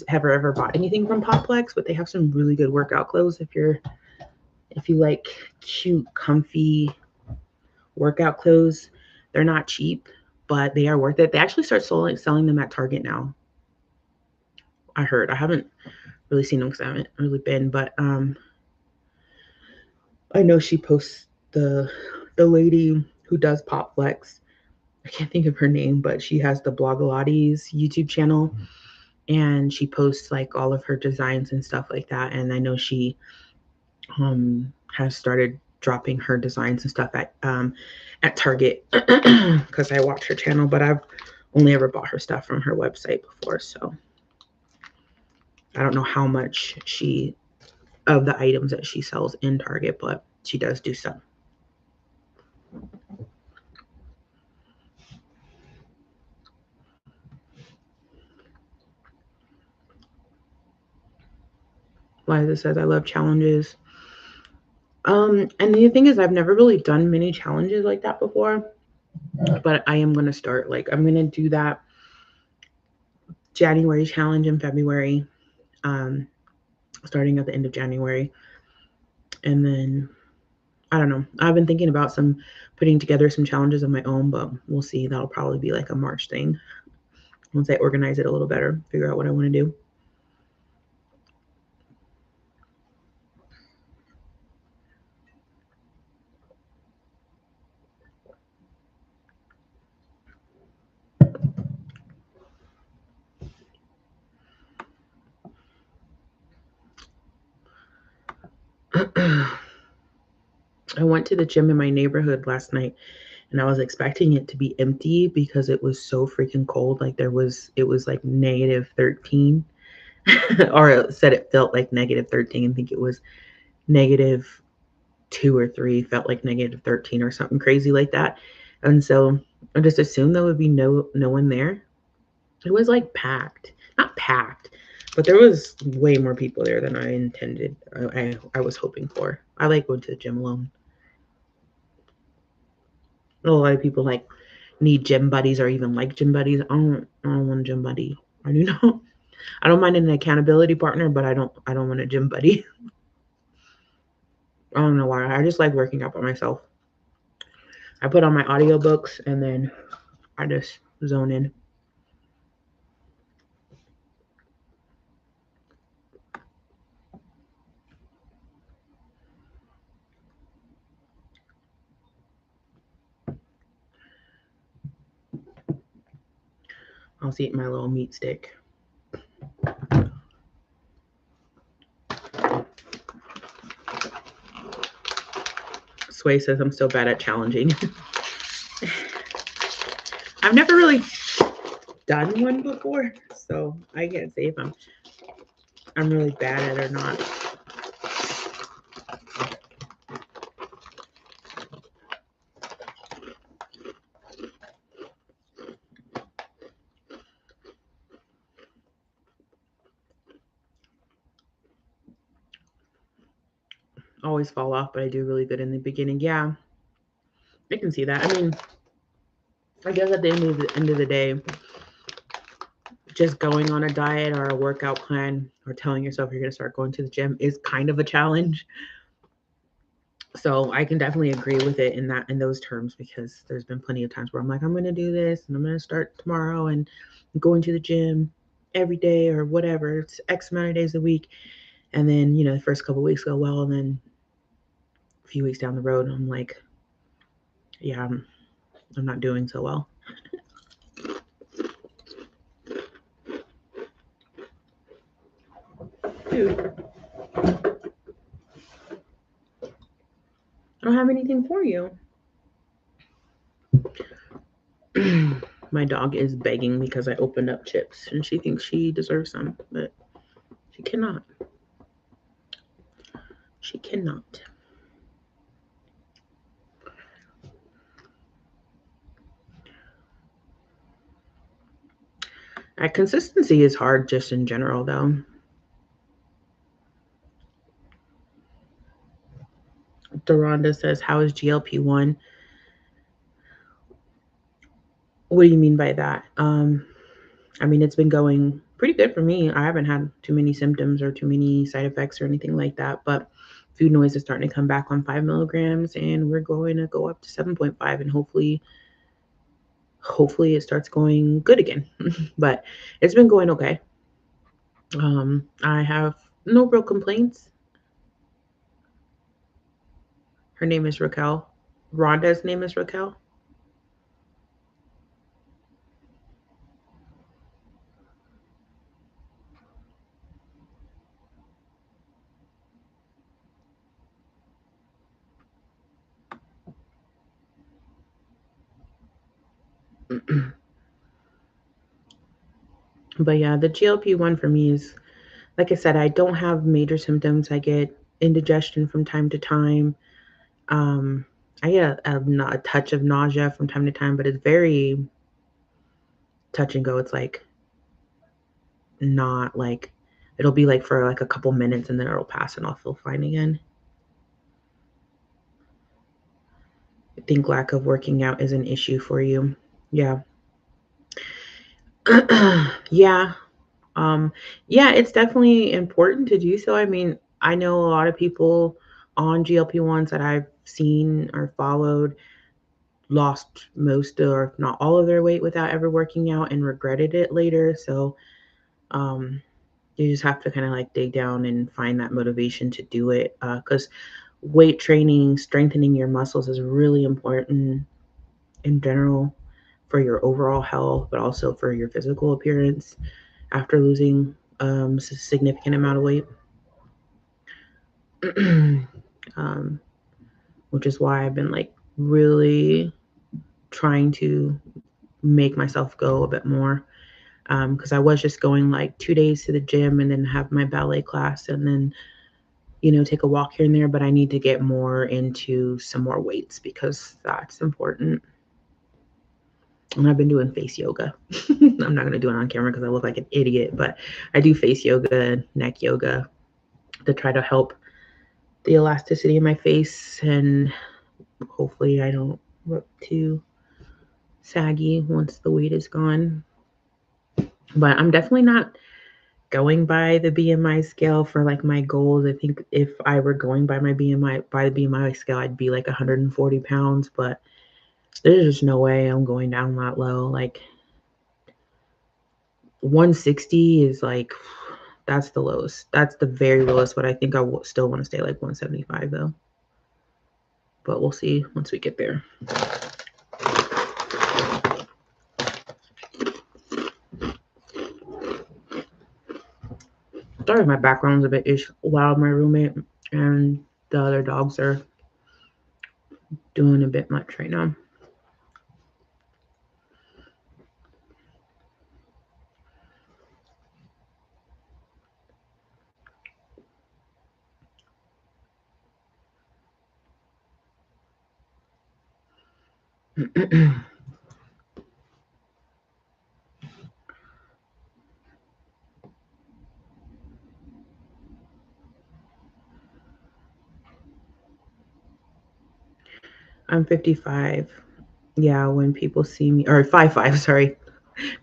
have ever bought anything from Poplex, but they have some really good workout clothes. If you like cute, comfy workout clothes, they're not cheap, but they are worth it. They actually start selling them at Target now. I heard. I haven't really seen them because I haven't really been, but I know she posts the lady who does Poplex. I can't think of her name, but she has the Blogilates YouTube channel, and she posts like all of her designs and stuff like that. And I know she has started dropping her designs and stuff at Target because I watch her channel, but I've only ever bought her stuff from her website before, so I don't know how much of the items that she sells in Target, but she does do some. Liza says, I love challenges. And the thing is, I've never really done many challenges like that before, but I am going to start. Like, I'm going to do that January challenge in February, starting at the end of January. And then, I don't know. I've been thinking about putting together some challenges of my own, but we'll see. That'll probably be like a March thing once I organize it a little better, figure out what I want to do. I went to the gym in my neighborhood last night and I was expecting it to be empty because it was so freaking cold. Like it was like -13 or it said it felt like -13. I think it was -2 or 3, felt like -13 or something crazy like that. And so I just assumed there would be no one there. It was like packed, not packed, but there was way more people there than I intended. I was hoping for. I like going to the gym alone. A lot of people like need gym buddies or even like gym buddies. I don't want a gym buddy. I do not. I don't mind an accountability partner, but I don't want a gym buddy. I don't know why. I just like working out by myself. I put on my audiobooks and then I just zone in. I'll eat my little meat stick. Sway says I'm still bad at challenging. I've never really done one before, so I can't say if I'm really bad at it or not. always fall off, but I do really good in the beginning. Yeah, I can see that. I mean, I guess at the end of the day, just going on a diet or a workout plan or telling yourself you're going to start going to the gym is kind of a challenge. So I can definitely agree with it in those terms, because there's been plenty of times where I'm like, I'm going to do this and I'm going to start tomorrow and going to the gym every day or whatever. It's X amount of days a week. And then, the first couple of weeks go well. And then a few weeks down the road, I'm like, yeah, I'm not doing so well. Dude, I don't have anything for you. My dog is begging because I opened up chips and she thinks she deserves some, but she cannot. She cannot. Consistency is hard just in general, though. Deronda says, how is GLP-1? What do you mean by that? I mean, it's been going pretty good for me. I haven't had too many symptoms or too many side effects or anything like that. But food noise is starting to come back on 5 milligrams, and we're going to go up to 7.5, and hopefully it starts going good again. But it's been going okay. I have no real complaints. Her name is Raquel. Rhonda's name is Raquel. But yeah, the GLP-1 for me is, like I said, I don't have major symptoms. I get indigestion from time to time. Um, I get a touch of nausea from time to time, but it's very touch and go. It's like not like, it'll be like for like a couple minutes and then it'll pass and I'll feel fine again. I think lack of working out is an issue for you. Yeah. Yeah. Yeah, it's definitely important to do so. I mean, I know a lot of people on GLP-1s that I've seen or followed lost most or if not all of their weight without ever working out and regretted it later. So um, you just have to kind of like dig down and find that motivation to do it, because weight training, strengthening your muscles is really important in general for your overall health, but also for your physical appearance after losing a significant amount of weight. um, which is why I've been like really trying to make myself go a bit more, because I was just going like 2 days to the gym and then have my ballet class and then take a walk here and there. But I need to get more into some more weights because that's important. And I've been doing face yoga. I'm not going to do it on camera because I look like an idiot, but I do face yoga, neck yoga to try to help the elasticity in my face, and hopefully I don't look too saggy once the weight is gone. But I'm definitely not going by the BMI scale for like my goals. I think if I were going by the BMI scale, I'd be like 140 pounds, but there's just no way I'm going down that low. Like 160 is like, that's the lowest. That's the very lowest, but I think still want to stay like 175 though. But we'll see once we get there. Sorry, my background's a bit loud. My roommate and the other dogs are doing a bit much right now. I'm 55. Yeah, when people see me, or 5'5", sorry,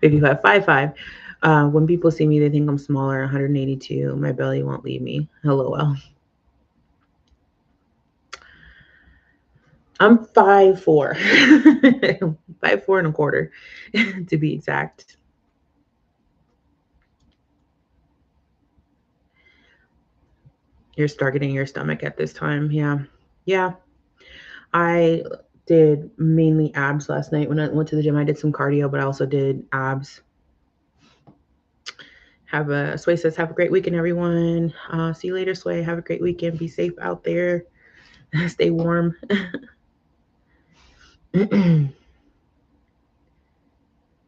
55, 5'5". When people see me, they think I'm smaller, 182. My belly won't leave me. LOL. I'm 5'4". 5'4" and a quarter, to be exact. You're starting your stomach at this time. Yeah. Yeah. I did mainly abs last night when I went to the gym. I did some cardio, but I also did abs. Sway says, have a great weekend, everyone. See you later, Sway. Have a great weekend. Be safe out there. Stay warm.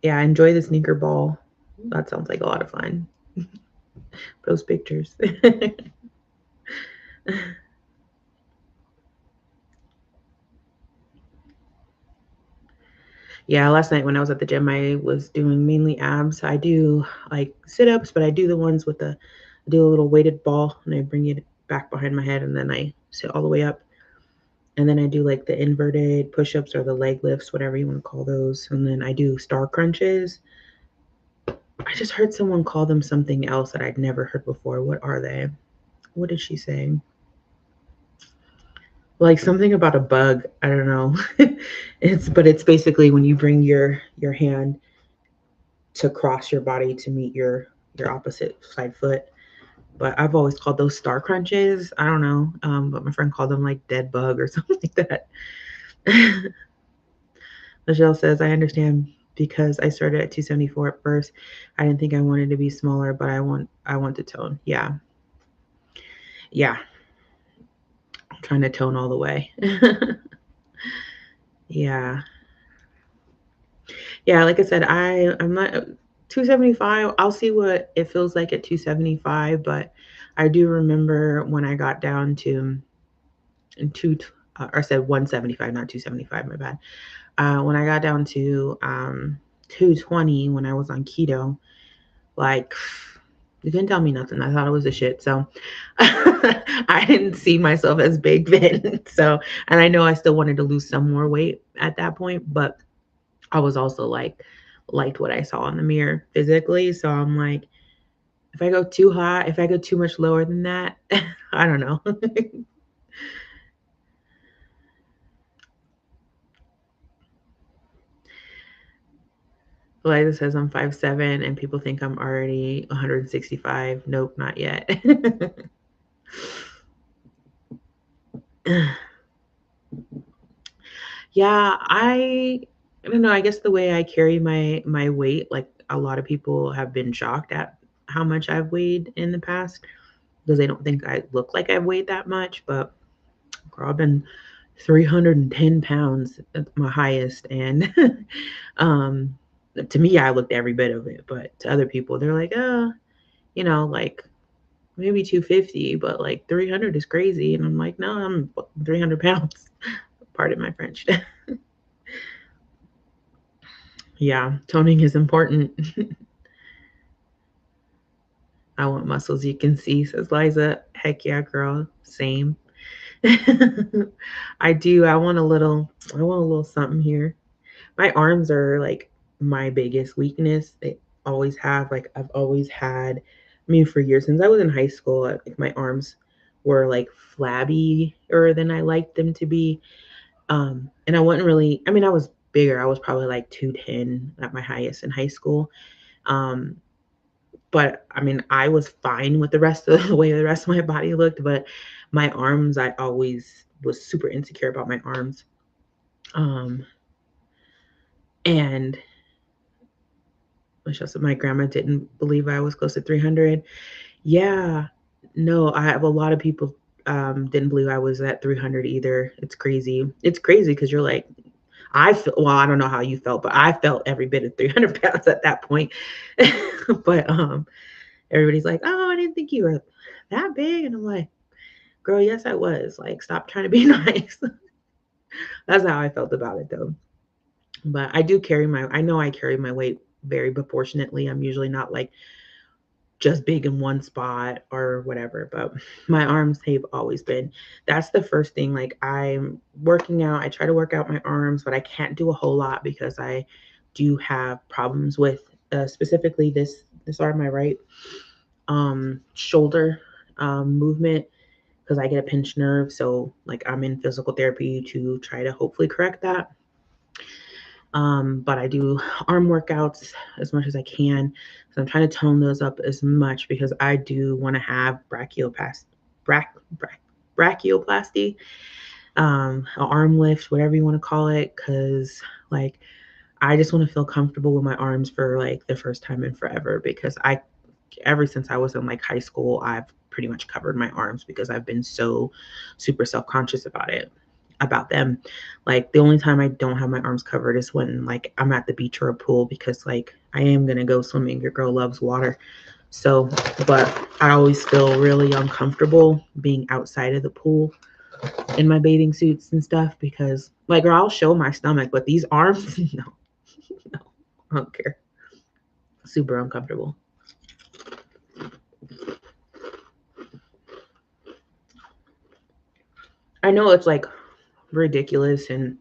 Yeah, enjoy the sneaker ball. That sounds like a lot of fun. Post pictures. Yeah, last night when I was at the gym, I was doing mainly abs. I do like sit ups, but I do the ones with I do a little weighted ball and I bring it back behind my head and then I sit all the way up. And then I do like the inverted push ups or the leg lifts, whatever you want to call those. And then I do star crunches. I just heard someone call them something else that I'd never heard before. What are they? What did she say? Like something about a bug. I don't know. It's basically when you bring your hand to cross your body to meet your opposite side foot. But I've always called those star crunches. I don't know. But my friend called them like dead bug or something like that. Michelle says, I understand because I started at 274 at first. I didn't think I wanted to be smaller, but I want to tone. Yeah. Yeah. I'm trying to tone all the way. Yeah. Yeah, like I said, I'm not 275. I'll see what it feels like at 275, but I do remember when I got down to two or I said 175, not 275, my bad. When I got down to 220 when I was on keto, like you couldn't tell me nothing. I thought it was a shit. So I didn't see myself as big then. So, and I know I still wanted to lose some more weight at that point, but I was also like liked what I saw in the mirror physically. So I'm like, if I go too high, if I go too much lower than that, I don't know. Eliza says I'm 5'7" and people think I'm already 165. Nope, not yet. Yeah, I don't know. I guess the way I carry my weight, like a lot of people have been shocked at how much I've weighed in the past because they don't think I look like I've weighed that much. But girl, I've been 310 pounds at my highest, and um, to me, I looked every bit of it. But to other people, they're like, like maybe 250, but like 300 is crazy. And I'm like, no, I'm 300 pounds. Pardon my French. Yeah, toning is important. I want muscles you can see, says Liza. Heck yeah, girl. Same. I do. I want a little something here. My arms are like my biggest weakness. They always have. Like I've always had, I mean, for years since I was in high school, like my arms were like flabbier than I liked them to be. And I wasn't really, I mean, I was bigger. I was probably like 210 at my highest in high school. Um, but I mean, I was fine with the rest of the way the rest of my body looked, but my arms, I always was super insecure about my arms. Um, and Michelle said my grandma didn't believe I was close to 300. Yeah, no, I have a lot of people didn't believe I was at 300 either. It's crazy. It's crazy because you're like, I feel, well, I don't know how you felt, but I felt every bit of 300 pounds at that point. But everybody's like, oh, I didn't think you were that big. And I'm like, girl, yes, I was. Like, stop trying to be nice. That's how I felt about it though. But I know I carry my weight very proportionately. I'm usually not like just big in one spot or whatever. But my arms have always been, that's the first thing. Like I'm working out, I try to work out my arms, but I can't do a whole lot because I do have problems with specifically this arm, my right shoulder movement, because I get a pinched nerve. So like I'm in physical therapy to try to hopefully correct that. But I do arm workouts as much as I can. So I'm trying to tone those up as much because I do want to have brachioplasty, an arm lift, whatever you want to call it, because like I just want to feel comfortable with my arms for like the first time in forever. Because I, ever since I was in like high school, I've pretty much covered my arms because I've been so super self-conscious about them. Like the only time I don't have my arms covered is when like I'm at the beach or a pool, because like I am gonna go swimming. Your girl loves water. So, but I always feel really uncomfortable being outside of the pool in my bathing suits and stuff, because like, girl, I'll show my stomach, but these arms, no, no, I don't care. Super uncomfortable. I know it's like ridiculous and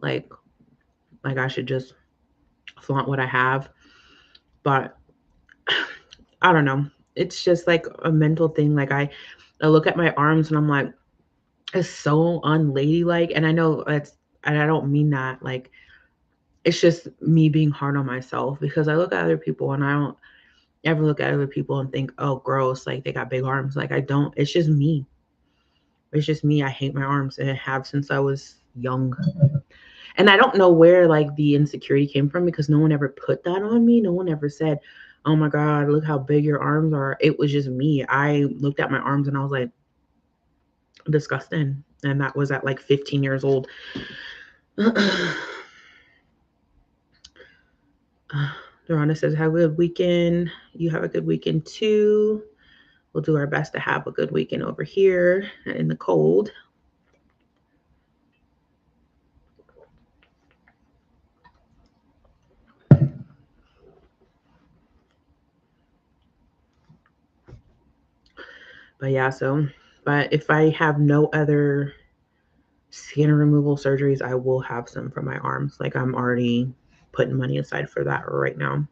like I should just flaunt what I have, but I don't know. It's just like a mental thing. Like I look at my arms and I'm like, it's so unladylike. And I know it's, and I don't mean that. Like, it's just me being hard on myself, because I look at other people and I don't ever look at other people and think, oh, gross, like they got big arms. Like I don't. It's just me. It's just me. I hate my arms and I have since I was young. And I don't know where like the insecurity came from, because no one ever put that on me. No one ever said, oh my God, look how big your arms are. It was just me. I looked at my arms and I was like, disgusting. And that was at like 15 years old. Dorana says, have a good weekend. You have a good weekend too. We'll do our best to have a good weekend over here in the cold. But yeah, so, but if I have no other skin removal surgeries, I will have some for my arms. Like I'm already putting money aside for that right now.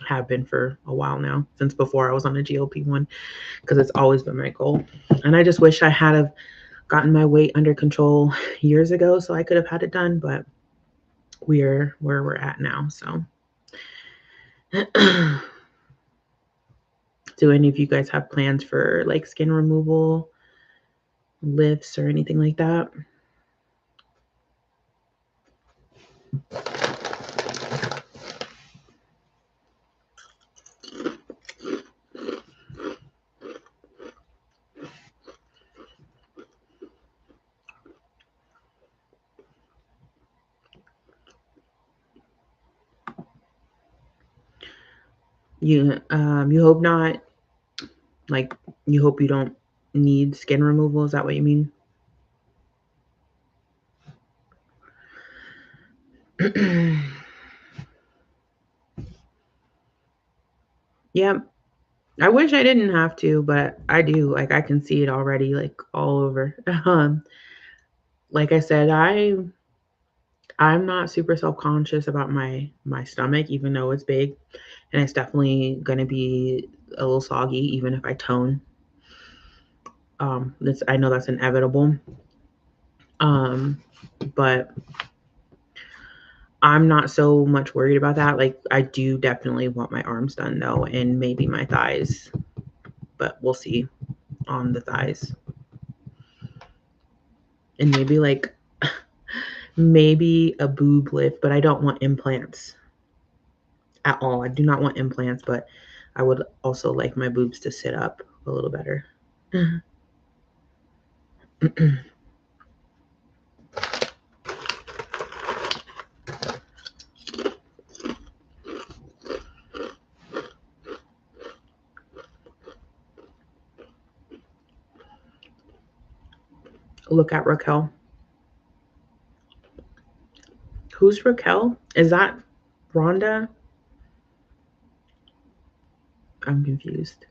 Have been for a while now, since before I was on a GLP-1, because it's always been my goal. And I just wish I had have gotten my weight under control years ago so I could have had it done, but we're where we're at now. So do any of you guys have plans for like skin removal, lifts, or anything like that? You hope not. Like, you hope you don't need skin removal. Is that what you mean? Yeah, I wish I didn't have to, but I do. Like I can see it already, like all over. Like I said, I'm not super self-conscious about my stomach, even though it's big, and it's definitely gonna be a little soggy, even if I tone. This, I know that's inevitable. Um, but I'm not so much worried about that. Like I do definitely want my arms done though, and maybe my thighs, but we'll see on the thighs. And maybe like maybe a boob lift, but I don't want implants at all. I do not want implants, but I would also like my boobs to sit up a little better. Look at Raquel. Who's Raquel? Is that Rhonda? I'm confused.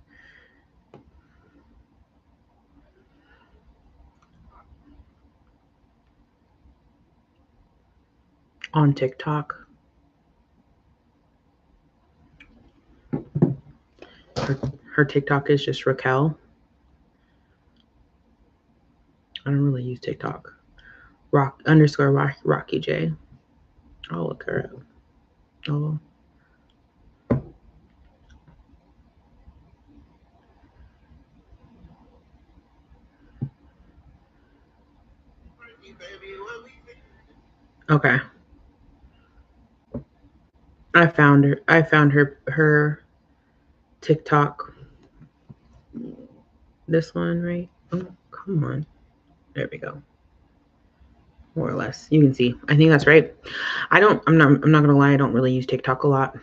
On TikTok. Her TikTok is just Raquel. I don't really use TikTok. Rocky J. I'll look her up. Oh. Okay. I found her. I found her TikTok. This one, right? Oh, come on. There we go. More or less. You can see. I think that's right. I'm not gonna lie, I don't really use TikTok a lot.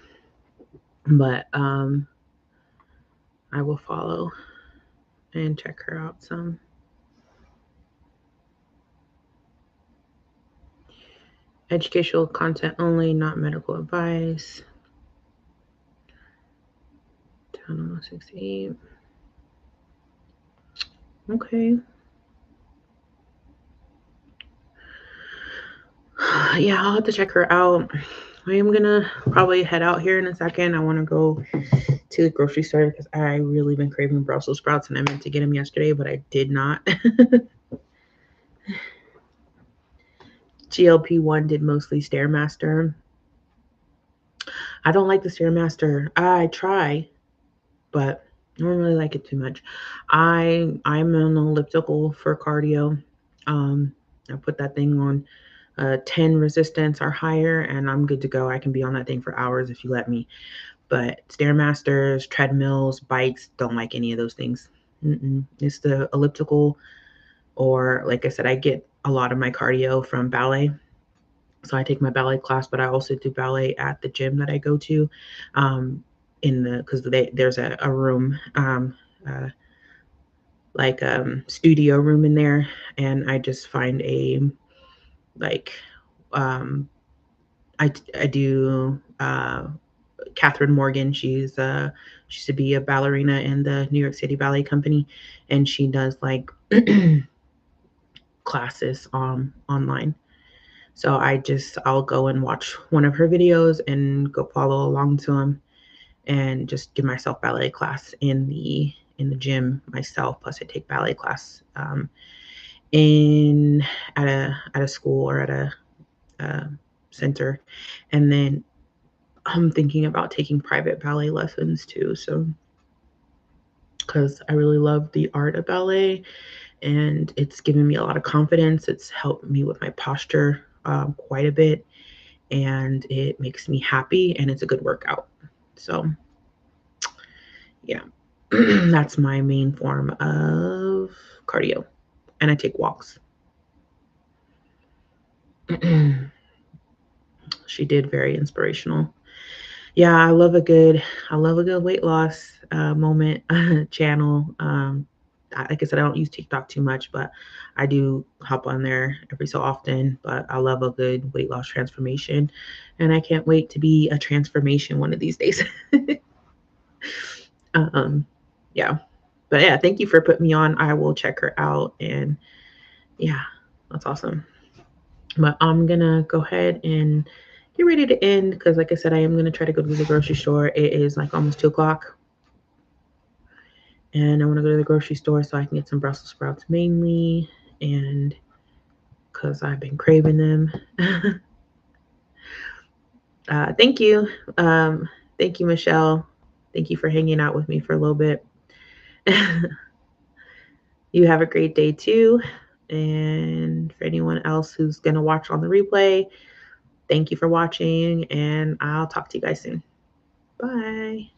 But I will follow and check her out some. Educational content only, not medical advice. 1068. Okay. Yeah, I'll have to check her out. I am gonna probably head out here in a second. I want to go to the grocery store because I really been craving Brussels sprouts and I meant to get them yesterday, but I did not. GLP-1 did mostly Stairmaster. I don't like the Stairmaster. I try, but I don't really like it too much. I'm an elliptical for cardio. I put that thing on 10 resistance or higher, and I'm good to go. I can be on that thing for hours if you let me. But Stairmasters, treadmills, bikes, don't like any of those things. It's the elliptical, or like I said, I get a lot of my cardio from ballet. So I take my ballet class, but I also do ballet at the gym that I go to. Because there's a room, uh, like studio room in there, and I just find a like I do Catherine Morgan. She used to be a ballerina in the New York City Ballet Company, and she does like classes online. So I'll go and watch one of her videos and go follow along to them, and just give myself ballet class in the gym myself. Plus, I take ballet class in at a school or at a uh, center, and then I'm thinking about taking private ballet lessons too. So, because I really love the art of ballet, and it's given me a lot of confidence. It's helped me with my posture quite a bit, and it makes me happy, and it's a good workout. So, yeah, that's my main form of cardio, and I take walks. She did very inspirational. Yeah, I love a good weight loss moment channel. Like I said, I don't use TikTok too much, but I do hop on there every so often. But I love a good weight loss transformation, and I can't wait to be a transformation one of these days. um, yeah, but yeah, thank you for putting me on. I will check her out, and yeah, that's awesome. But I'm gonna go ahead and get ready to end because, like I said, I am gonna try to go to the grocery store. It is like almost 2 o'clock, and I want to go to the grocery store so I can get some Brussels sprouts mainly, and because I've been craving them. Thank you, thank you, Michelle. Thank you for hanging out with me for a little bit. You have a great day too. And for anyone else who's gonna watch on the replay, thank you for watching, and I'll talk to you guys soon. Bye.